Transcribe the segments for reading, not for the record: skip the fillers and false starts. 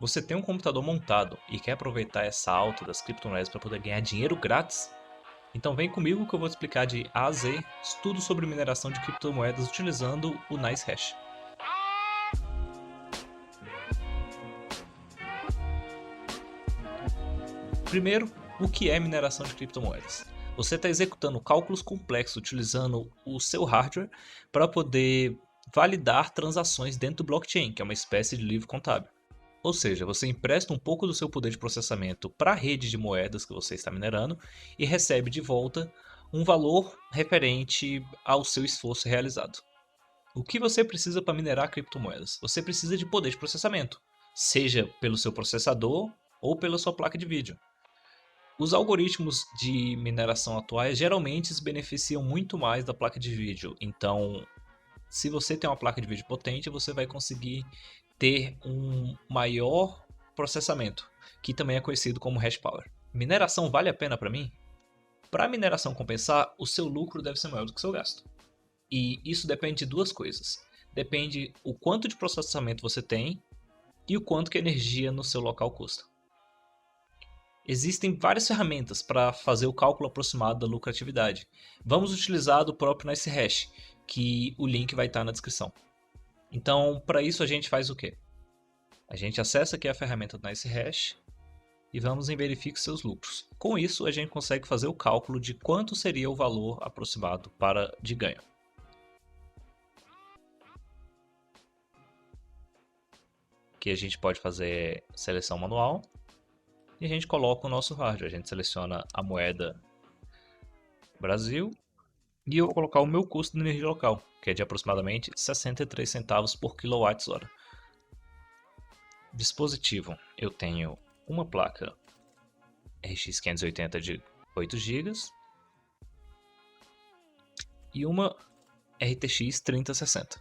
Você tem um computador montado e quer aproveitar essa alta das criptomoedas para poder ganhar dinheiro grátis? Então vem comigo que eu vou te explicar de A a Z tudo sobre mineração de criptomoedas utilizando o NiceHash. Primeiro, o que é mineração de criptomoedas? Você está executando cálculos complexos utilizando o seu hardware para poder validar transações dentro do blockchain, que é uma espécie de livro contábil. Ou seja, você empresta um pouco do seu poder de processamento para a rede de moedas que você está minerando e recebe de volta um valor referente ao seu esforço realizado. O que você precisa para minerar criptomoedas? Você precisa de poder de processamento, seja pelo seu processador ou pela sua placa de vídeo. Os algoritmos de mineração atuais geralmente se beneficiam muito mais da placa de vídeo, então se você tem uma placa de vídeo potente, você vai conseguir ter um maior processamento, que também é conhecido como hash power. Mineração vale a pena para mim? Para a mineração compensar, o seu lucro deve ser maior do que o seu gasto. E isso depende de duas coisas. Depende o quanto de processamento você tem e o quanto que a energia no seu local custa. Existem várias ferramentas para fazer o cálculo aproximado da lucratividade. Vamos utilizar do próprio NiceHash, que o link vai estar na descrição. Então, para isso a gente faz o quê? A gente acessa aqui a ferramenta do NiceHash e vamos em verifique seus lucros. Com isso, a gente consegue fazer o cálculo de quanto seria o valor aproximado de ganho. Aqui a gente pode fazer seleção manual e a gente coloca o nosso hardware. A gente seleciona a moeda Brasil e eu vou colocar o meu custo de energia local, que é de aproximadamente 63 centavos por kWh. Dispositivo, eu tenho uma placa RX 580 de 8 GB e uma RTX 3060.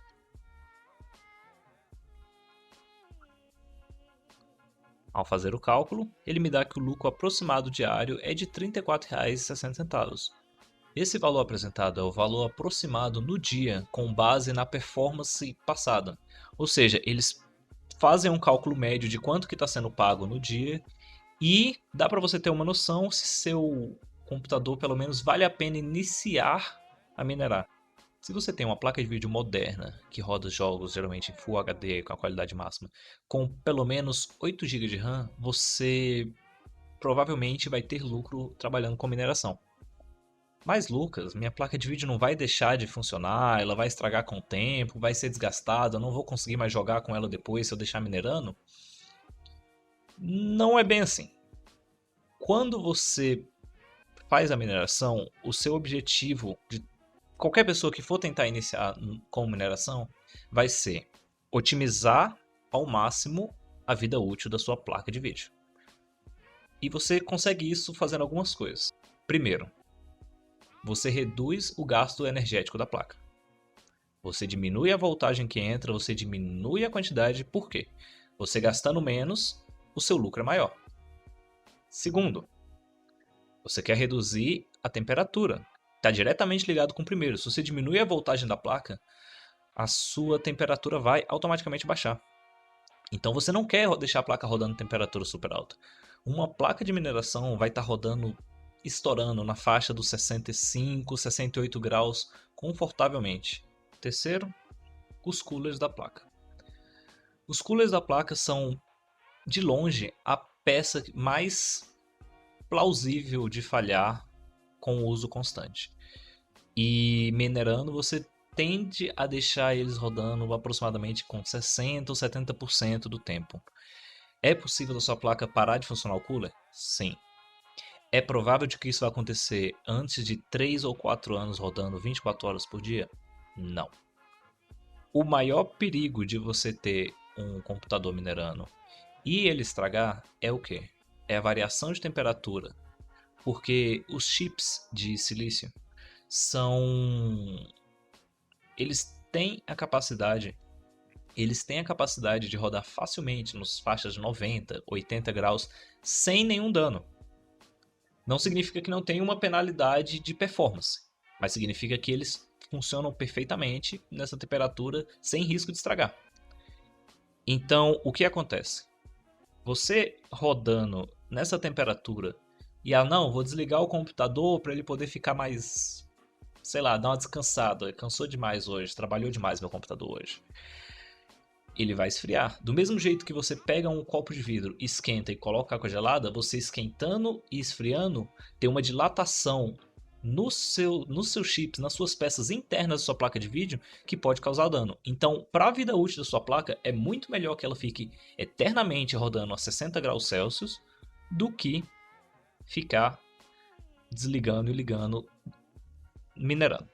Ao fazer o cálculo, ele me dá que o lucro aproximado diário é de R$ 34,60. Esse valor apresentado é o valor aproximado no dia com base na performance passada. Ou seja, eles fazem um cálculo médio de quanto que está sendo pago no dia e dá para você ter uma noção se seu computador pelo menos vale a pena iniciar a minerar. Se você tem uma placa de vídeo moderna que roda jogos geralmente em Full HD com a qualidade máxima, com pelo menos 8 GB de RAM, você provavelmente vai ter lucro trabalhando com mineração. Mas Lucas, minha placa de vídeo não vai deixar de funcionar, ela vai estragar com o tempo, vai ser desgastada, eu não vou conseguir mais jogar com ela depois se eu deixar minerando? Não é bem assim. Quando você faz a mineração, o seu objetivo de qualquer pessoa que for tentar iniciar com mineração vai ser otimizar ao máximo a vida útil da sua placa de vídeo. E você consegue isso fazendo algumas coisas. Primeiro, você reduz o gasto energético da placa. Você diminui a voltagem que entra, você diminui a quantidade, por quê? Você gastando menos, o seu lucro é maior. Segundo, você quer reduzir a temperatura. Está diretamente ligado com o primeiro. Se você diminui a voltagem da placa, a sua temperatura vai automaticamente baixar. Então você não quer deixar a placa rodando em temperatura super alta. Uma placa de mineração vai estar rodando, estourando na faixa dos 65, 68 graus confortavelmente. Terceiro, os coolers da placa. Os coolers da placa são, de longe, a peça mais plausível de falhar com o uso constante. E minerando você tende a deixar eles rodando aproximadamente com 60 ou 70% do tempo. É possível da sua placa parar de funcionar o cooler? Sim. É provável de que isso vai acontecer antes de 3 ou 4 anos rodando 24 horas por dia? Não. O maior perigo de você ter um computador minerando e ele estragar é o quê? É a variação de temperatura. Porque os chips de silício são eles têm a capacidade de rodar facilmente nos faixas de 90, 80 graus sem nenhum dano. Não significa que não tem uma penalidade de performance, mas significa que eles funcionam perfeitamente nessa temperatura sem risco de estragar. Então, o que acontece? Você rodando nessa temperatura e não, vou desligar o computador para ele poder ficar mais, sei lá, dar uma descansada. Cansou demais hoje, trabalhou demais meu computador hoje. Ele vai esfriar. Do mesmo jeito que você pega um copo de vidro, esquenta e coloca água gelada, você esquentando e esfriando tem uma dilatação nos seus chips, nas suas peças internas da sua placa de vídeo, que pode causar dano. Então, para a vida útil da sua placa, é muito melhor que ela fique eternamente rodando a 60 graus Celsius do que ficar desligando e ligando, minerando.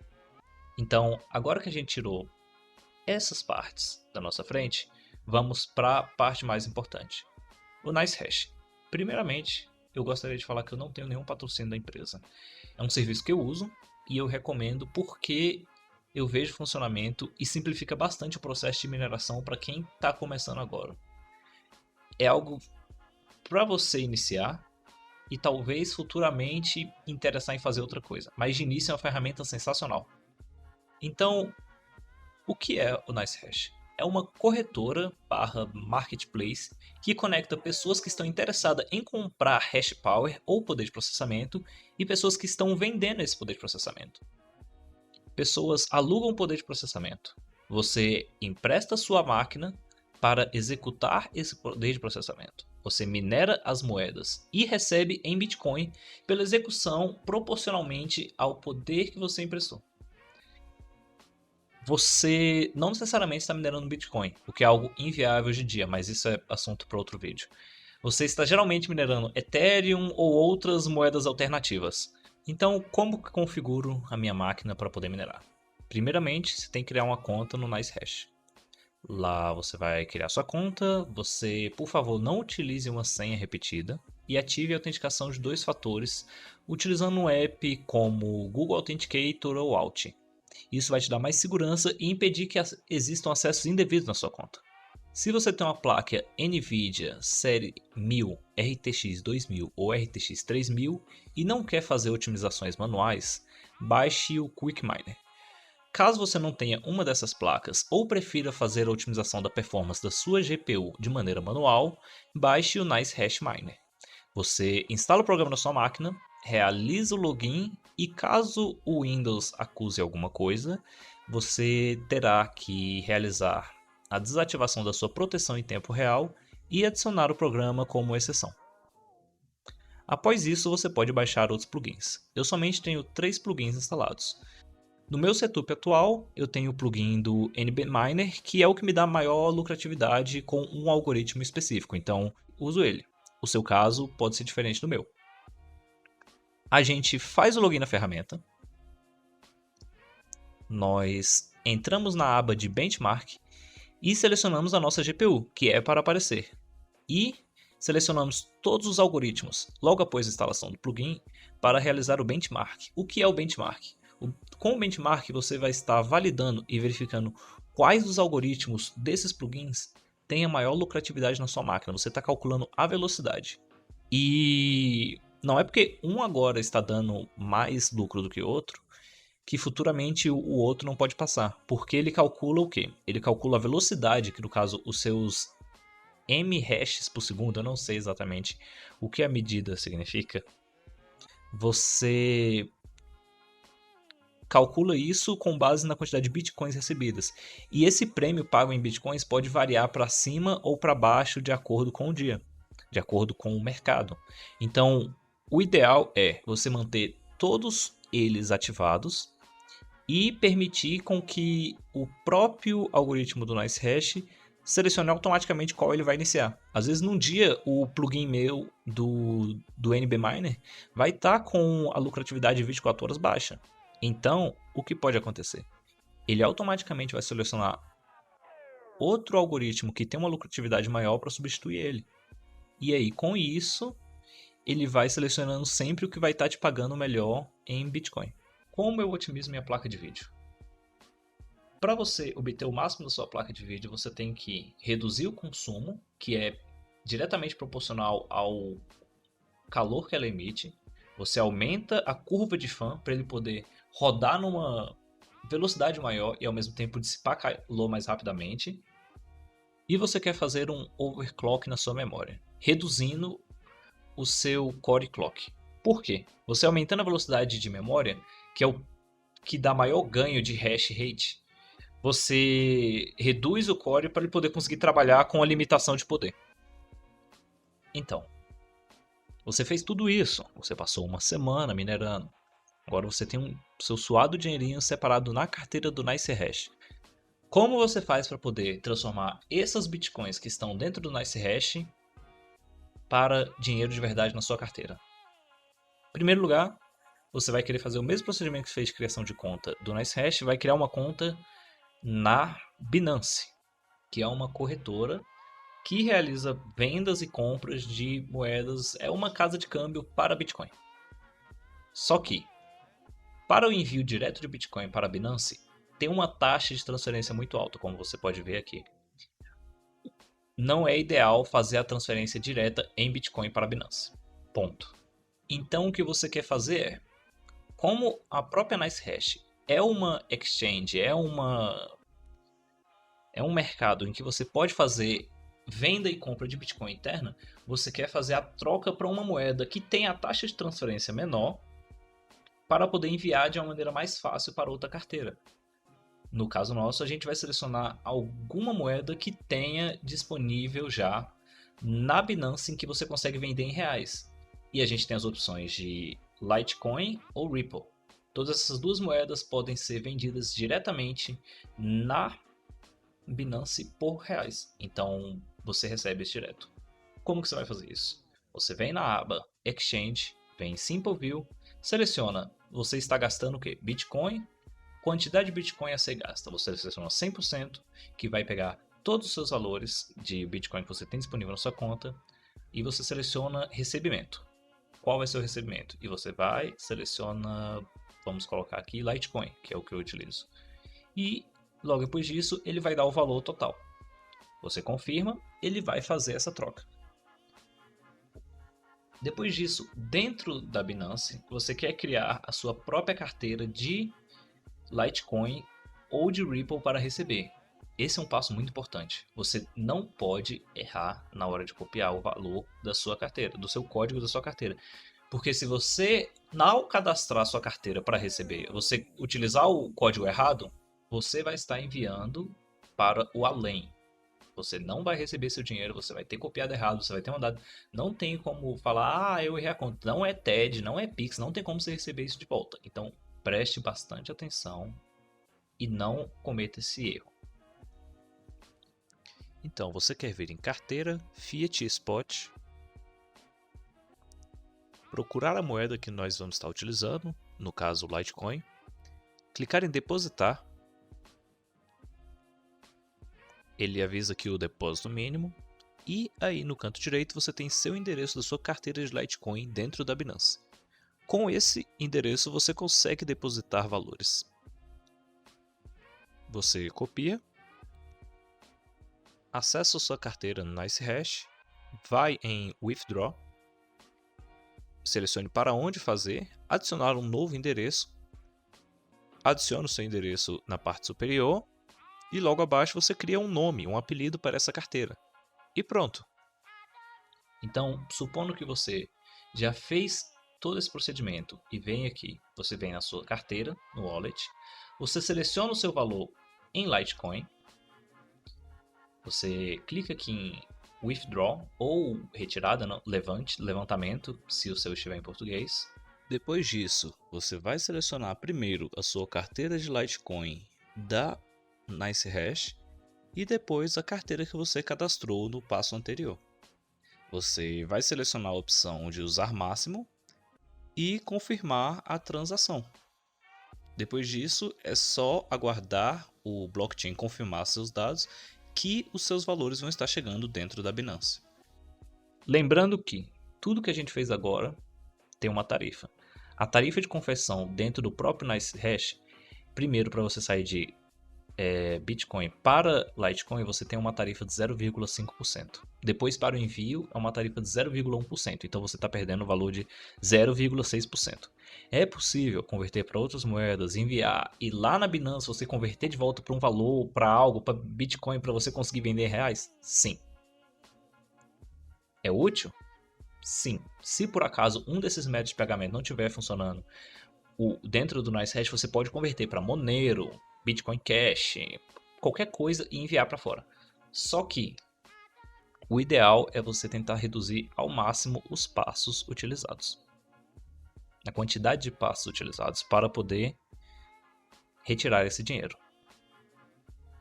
Então, agora que a gente tirou essas partes da nossa frente, vamos para a parte mais importante, o NiceHash. Primeiramente, eu gostaria de falar que eu não tenho nenhum patrocínio da empresa. É um serviço que eu uso e eu recomendo porque eu vejo funcionamento e simplifica bastante o processo de mineração para quem está começando agora. É algo para você iniciar e talvez futuramente interessar em fazer outra coisa, mas de início é uma ferramenta sensacional. Então, o que é o NiceHash? É uma corretora / marketplace que conecta pessoas que estão interessadas em comprar hash power ou poder de processamento e pessoas que estão vendendo esse poder de processamento. Pessoas alugam poder de processamento. Você empresta sua máquina para executar esse poder de processamento. Você minera as moedas e recebe em Bitcoin pela execução proporcionalmente ao poder que você emprestou. Você não necessariamente está minerando Bitcoin, o que é algo inviável hoje em dia, mas isso é assunto para outro vídeo. Você está geralmente minerando Ethereum ou outras moedas alternativas. Então, como que configuro a minha máquina para poder minerar? Primeiramente, você tem que criar uma conta no NiceHash. Lá você vai criar sua conta, você, por favor, não utilize uma senha repetida e ative a autenticação de 2 fatores utilizando um app como Google Authenticator ou Auth. Isso vai te dar mais segurança e impedir que existam acessos indevidos na sua conta. Se você tem uma placa NVIDIA série 1000, RTX 2000 ou RTX 3000 e não quer fazer otimizações manuais, baixe o Quick Miner. Caso você não tenha uma dessas placas ou prefira fazer a otimização da performance da sua GPU de maneira manual, baixe o NiceHash Miner. Você instala o programa na sua máquina, realiza o login e caso o Windows acuse alguma coisa, você terá que realizar a desativação da sua proteção em tempo real e adicionar o programa como exceção. Após isso, você pode baixar outros plugins. Eu somente tenho 3 plugins instalados. No meu setup atual, eu tenho o plugin do NBMiner, que é o que me dá maior lucratividade com um algoritmo específico, então uso ele. O seu caso pode ser diferente do meu. A gente faz o login na ferramenta, nós entramos na aba de Benchmark e selecionamos a nossa GPU, que é para aparecer. E selecionamos todos os algoritmos logo após a instalação do plugin para realizar o benchmark. O que é o benchmark? Com o benchmark você vai estar validando e verificando quais dos algoritmos desses plugins têm a maior lucratividade na sua máquina. Você está calculando a velocidade. E não é porque um agora está dando mais lucro do que o outro que futuramente o outro não pode passar. Porque ele calcula o quê? Ele calcula a velocidade, que no caso os seus M hashes por segundo, eu não sei exatamente o que a medida significa. Você calcula isso com base na quantidade de bitcoins recebidas. E esse prêmio pago em bitcoins pode variar para cima ou para baixo de acordo com o dia, de acordo com o mercado. Então, o ideal é você manter todos eles ativados e permitir com que o próprio algoritmo do NiceHash selecione automaticamente qual ele vai iniciar. Às vezes, num dia, o plugin meu do NBMiner vai estar com a lucratividade de 24 horas baixa. Então, o que pode acontecer? Ele automaticamente vai selecionar outro algoritmo que tem uma lucratividade maior para substituir ele. E aí, com isso, ele vai selecionando sempre o que vai estar te pagando melhor em Bitcoin. Como eu otimizo minha placa de vídeo? Para você obter o máximo da sua placa de vídeo, você tem que reduzir o consumo, que é diretamente proporcional ao calor que ela emite. Você aumenta a curva de fan para ele poder rodar numa velocidade maior e ao mesmo tempo dissipar calor mais rapidamente. e você quer fazer um overclock na sua memória, reduzindo o seu core clock. Por quê? Você aumentando a velocidade de memória, que é o que dá maior ganho de hash rate, você reduz o core para ele poder conseguir trabalhar com a limitação de poder. Então, você fez tudo isso, você passou uma semana minerando, agora você tem seu suado dinheirinho separado na carteira do NiceHash. Como você faz para poder transformar esses bitcoins que estão dentro do NiceHash para dinheiro de verdade na sua carteira? Em primeiro lugar, você vai querer fazer o mesmo procedimento que fez de criação de conta do NiceHash, vai criar uma conta na Binance, que é uma corretora que realiza vendas e compras de moedas, é uma casa de câmbio para Bitcoin. Só que, para o envio direto de Bitcoin para a Binance, tem uma taxa de transferência muito alta, como você pode ver aqui. Não é ideal fazer a transferência direta em Bitcoin para a Binance. Ponto. Então o que você quer fazer é, como a própria NiceHash é uma exchange, é um mercado em que você pode fazer venda e compra de Bitcoin interna, você quer fazer a troca para uma moeda que tem a taxa de transferência menor para poder enviar de uma maneira mais fácil para outra carteira. No caso nosso, a gente vai selecionar alguma moeda que tenha disponível já na Binance, em que você consegue vender em reais. E a gente tem as opções de Litecoin ou Ripple. Todas essas duas moedas podem ser vendidas diretamente na Binance por reais. Então você recebe isso direto. Como que você vai fazer isso? Você vem na aba Exchange, vem em Simple View, seleciona, você está gastando o quê? Bitcoin, quantidade de Bitcoin a ser gasta. Você seleciona 100%, que vai pegar todos os seus valores de Bitcoin que você tem disponível na sua conta, e você seleciona recebimento. Qual vai ser o recebimento? E você vai, seleciona, vamos colocar aqui Litecoin, que é o que eu utilizo. E logo depois disso, ele vai dar o valor total. Você confirma, ele vai fazer essa troca. Depois disso, dentro da Binance, você quer criar a sua própria carteira de Litecoin ou de Ripple para receber. Esse é um passo muito importante. Você não pode errar na hora de copiar o valor da sua carteira, do seu código da sua carteira. Porque se você, ao cadastrar a sua carteira para receber, você utilizar o código errado, você vai estar enviando para o além. Você não vai receber seu dinheiro, você vai ter copiado errado, você vai ter mandado. Não tem como falar, eu errei a conta. Não é TED, não é Pix, não tem como você receber isso de volta. Então, preste bastante atenção e não cometa esse erro. Então, você quer vir em carteira, Fiat Spot, procurar a moeda que nós vamos estar utilizando, no caso o Litecoin, clicar em depositar. Ele avisa aqui o depósito mínimo e aí no canto direito você tem seu endereço da sua carteira de Litecoin dentro da Binance. Com esse endereço você consegue depositar valores. Você copia, acessa a sua carteira no NiceHash, vai em Withdraw, selecione para onde fazer, adicionar um novo endereço, adicione o seu endereço na parte superior e logo abaixo você cria um nome, um apelido para essa carteira. E pronto. Então, supondo que você já fez todo esse procedimento e vem aqui, você vem na sua carteira, no wallet, você seleciona o seu valor em Litecoin, você clica aqui em Withdraw ou retirada, não, levantamento, se o seu estiver em português. Depois disso, você vai selecionar primeiro a sua carteira de Litecoin da NiceHash e depois a carteira que você cadastrou no passo anterior. Você vai selecionar a opção de usar máximo e confirmar a transação. Depois disso, é só aguardar o blockchain confirmar seus dados que os seus valores vão estar chegando dentro da Binance. Lembrando que tudo que a gente fez agora tem uma tarifa. A tarifa de conversão dentro do próprio NiceHash, primeiro para você sair de Bitcoin para Litecoin, você tem uma tarifa de 0,5%. Depois, para o envio, é uma tarifa de 0,1%, então você está perdendo o valor de 0,6%. É possível converter para outras moedas, enviar e lá na Binance você converter de volta para um valor, para algo, para Bitcoin, para você conseguir vender reais? Sim. É útil? Sim. Se por acaso um desses métodos de pagamento não estiver funcionando, dentro do NiceHash você pode converter para Monero, Bitcoin Cash, qualquer coisa e enviar para fora. Só que o ideal é você tentar reduzir ao máximo os passos utilizados. A quantidade de passos utilizados para poder retirar esse dinheiro.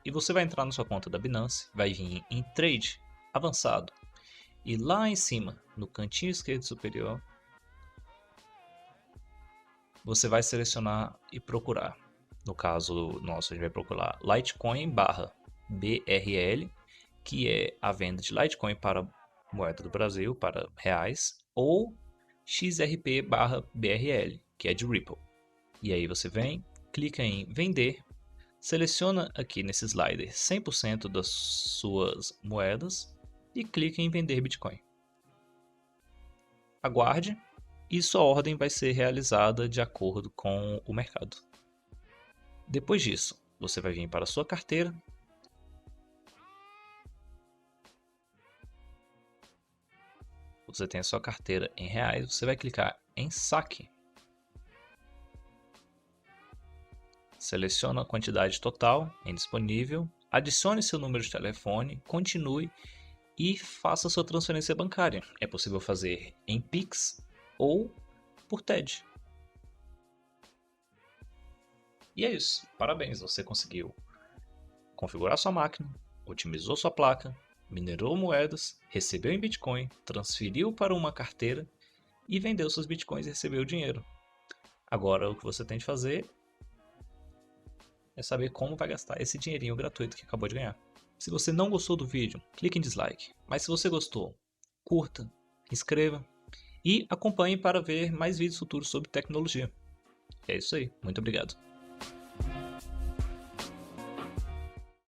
E você vai entrar na sua conta da Binance, vai vir em Trade Avançado. E lá em cima, no cantinho esquerdo superior, você vai selecionar e procurar. No caso nosso, a gente vai procurar Litecoin /BRL, que é a venda de Litecoin para moeda do Brasil, para reais, ou XRP/BRL, que é de Ripple. E aí você vem, clica em vender, seleciona aqui nesse slider 100% das suas moedas e clica em vender Bitcoin. Aguarde e sua ordem vai ser realizada de acordo com o mercado. Depois disso, você vai vir para a sua carteira. Você tem a sua carteira em reais, você vai clicar em saque. Seleciona a quantidade total em disponível, adicione seu número de telefone, continue e faça sua transferência bancária. É possível fazer em Pix ou por TED. E é isso. Parabéns, você conseguiu configurar sua máquina, otimizou sua placa, minerou moedas, recebeu em Bitcoin, transferiu para uma carteira e vendeu seus Bitcoins e recebeu o dinheiro. Agora o que você tem de fazer é saber como vai gastar esse dinheirinho gratuito que acabou de ganhar. Se você não gostou do vídeo, clique em dislike. Mas se você gostou, curta, inscreva e acompanhe para ver mais vídeos futuros sobre tecnologia. É isso aí. Muito obrigado.